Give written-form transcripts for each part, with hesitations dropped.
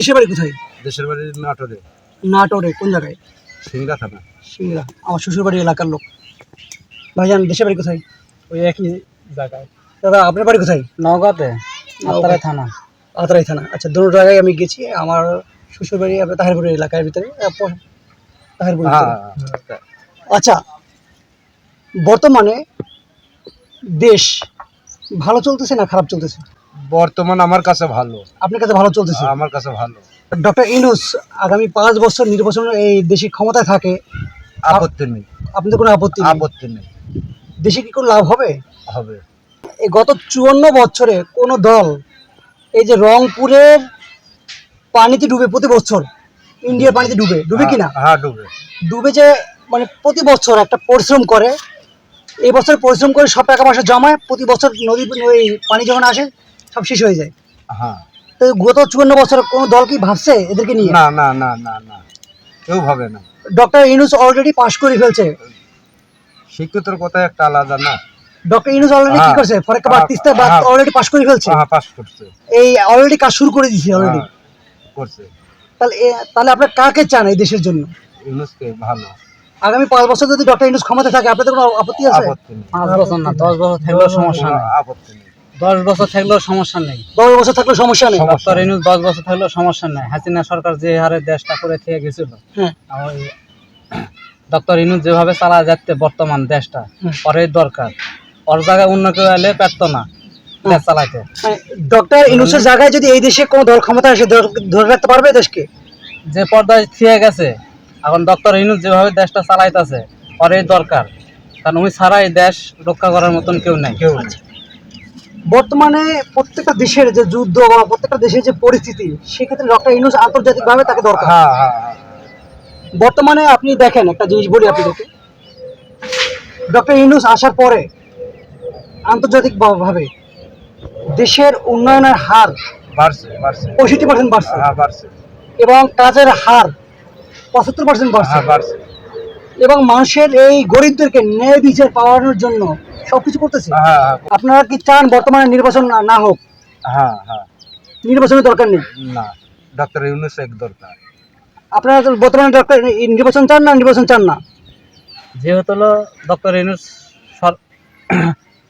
দেশের বাড়ি কোথায়? দেশের বাড়ি নাটোরে। নাটোরে কোন জায়গায়? সিংড়া থানা। সিংড়া। আমার শ্বশুর বাড়ি এলাকার লোক। ভাইজান দেশের বাড়ি কোথায়? ওই একই জায়গায়। দাদা আপনার বাড়ি কোথায়? নওগাঁতে, আত্রাই থানা। আত্রাই থানা। আচ্ছা, দুটো জায়গায় আমি গেছি। আমার শ্বশুর বাড়ি আপনার তাহিরপুরের এলাকার ভিতরে, তাহিরপুর। আচ্ছা, বর্তমানে দেশ ভালো চলতেছে না খারাপ চলতেছে? বর্তমান আমার কাছে ভালো। আপনার কাছে ভালো চলতেছে? আমার কাছে ভালো। ডক্টর ইউনূস আগামী 5 বছর নির্বাচন এই দেশে ক্ষমতায় থাকে, আপত্তি নেই। আপনাদের কোনো আপত্তি নেই? আপত্তি নেই। দেশে কি কোনো লাভ হবে? হবে। এই গত 54 বছরে কোনো দল, এই যে রংপুরের পানিতে ডুবে প্রতি বছর, ইন্ডিয়ার পানিতে ডুবে কিনা? হ্যাঁ, ডুবে। ডুবে যে মানে প্রতি বছর একটা পরিশ্রম করে, এই বছর পরিশ্রম করে সব টাকা পয়সা জমায়, প্রতি বছর নদী ওই পানি যখন আসে সব শেষ হয়ে যায়। হ্যাঁ। তো গত 54 বছর কোনো দল কি ভাবছে এদেরকে নিয়ে? না না না না না, কেউ ভাবে না। ডক্টর ইউনূস অলরেডি পাশ করে ফেলছে। শিক্ষিতর কথা একটা আলাদা না। ডক্টর ইউনূস অলরেডি কি করছে? ফরক্কাবাদ তিস্তা বাদ অলরেডি পাশ করে ফেলছে। হ্যাঁ, পাস করছে। এই অলরেডি কাজ শুরু করে দিয়েছে অলরেডি করছে। তাহলে আপনারা কাকে চান এই দেশের জন্য? ইউনূসকে ভালো। আগামী 5 বছর যদি ডক্টর ইউনূস ক্ষমতা থাকে, আপনাদের কোনো আপত্তি আছে? আপত্তি নেই। 5 বছর না, 10 বছর থাকলেও সমস্যা নেই। আপত্তি নেই। 10 বছর থাকলেও সমস্যা নেই। 10 বছর থাকলে সমস্যা নেই। ডক্টর ইউনূস 10 বছর থাকলেও সমস্যা নেই। হাসিনা সরকার যে হারে দেশটা করে থেকে গেছিল, হ্যাঁ, ডক্টর ইউনূস যেভাবে চালা যাচ্ছে বর্তমান দেশটা, পরে দরকার। ওর জায়গায় অন্য কেউ এলে পারতো না দেশ চালাইতে। ডক্টর ইউনূসের জায়গায় যদি এই দেশে কোনো দল ক্ষমতা আসে, ধরে রাখতে পারবে দেশকে? যে পর্দায় থিয়ে গেছে, এখন ডক্টর ইউনূস যেভাবে দেশটা চালাইতেছে, পরে দরকার। কারণ উনি ছাড়াই দেশ রক্ষা করার মতন কেউ নেই। বর্তমানে প্রত্যেকটা দেশের যে যুদ্ধ বা প্রত্যেকটা দেশের যে পরিস্থিতি, সেক্ষেত্রে ডক্টর ইউনূস আন্তর্জাতিকভাবে তাকে দরকার। হ্যাঁ হ্যাঁ হ্যাঁ। বর্তমানে আপনি দেখেন, একটা জিনিস বলি আপনাদেরকে, ডক্টর ইউনূস আসার পরে আন্তর্জাতিকভাবে দেশের উন্নয়নের হার বাড়ছে বাড়ছে। 65% বাড়ছে। হ্যাঁ, বাড়ছে। এবং কাজের হার 75% বাড়ছে। হ্যাঁ, বাড়ছে। এবং মানুষের এই গরিবদেরকে ন্যায় বিচার পাওয়ানোর জন্য সবকিছু করতেছে। হ্যাঁ হ্যাঁ আপনারা কি চান বর্তমানে নির্বাচন না হোক? হ্যাঁ হ্যাঁ। নির্বাচনের দরকার নেই? না, ডক্টর ইউনূস এক দরকার। আপনারা বর্তমানে ডক্টর নির্বাচন চান না নির্বাচন চান না? যেহেতু ডক্টর ইউনূস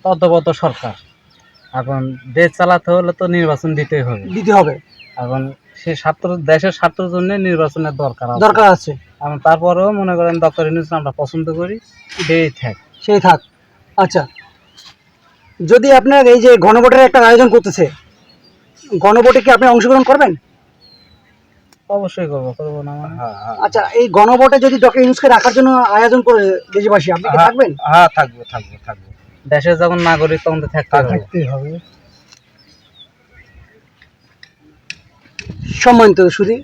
তত্ত্বাবধায়ক সরকার, এখন দেশ চালাতে হলে তো নির্বাচন দিতেই হবে। এখন সে দেশের স্বার্থের জন্য নির্বাচনের দরকার আছে। এখন তারপরেও মনে করেন ডক্টর ইউনূস আমরা পছন্দ করি, সেই থাক। আচ্ছা, যদি আপনার এই যে গণভোটের একটা আয়োজন করতেছে, গণভোটে কি আপনি অংশগ্রহণ করবেন? অবশ্যই করবো না মানে? আচ্ছা, এই গণভোটে যদি ডক্টর ইউনূসকে রাখার জন্য আয়োজন করে দেশবাসী, আপনি কি থাকবেন? হ্যাঁ, থাকবো। দেশের যখন নাগরিক তখন তো থাকতেই হবে। সম্মানিত সুধী,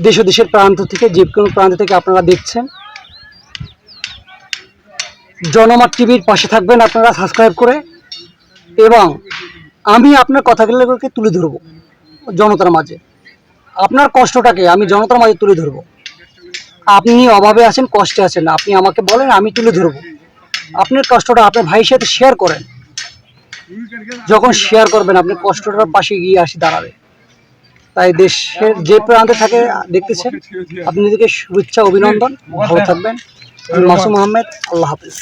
দেশ ও দেশের প্রান্ত থেকে, যে কোনো প্রান্ত থেকে আপনারা দেখছেন, জনমত টিভির পাশে থাকবেন আপনারা সাবস্ক্রাইব করে, এবং আমি আপনার কথাগুলোকে তুলে ধরবো জনতার মাঝে। আপনার কষ্টটাকে আমি জনতার মাঝে তুলে ধরবো। আপনি অভাবে আছেন, কষ্টে আছেন, আপনি আমাকে বলেন, আমি তুলে ধরবো। আপনার কষ্টটা আপনার ভাইয়ের সাথে শেয়ার করেন। যখন শেয়ার করবেন, আপনার কষ্টটার পাশে গিয়ে আসি দাঁড়াবে। তাই দেশের যে প্রান্তে থাকে দেখতেছেন, আপনাদেরকে শুভেচ্ছা, অভিনন্দন। ভালো থাকবেন। আমি মাসুম আহমেদ। আল্লাহ হাফেজ।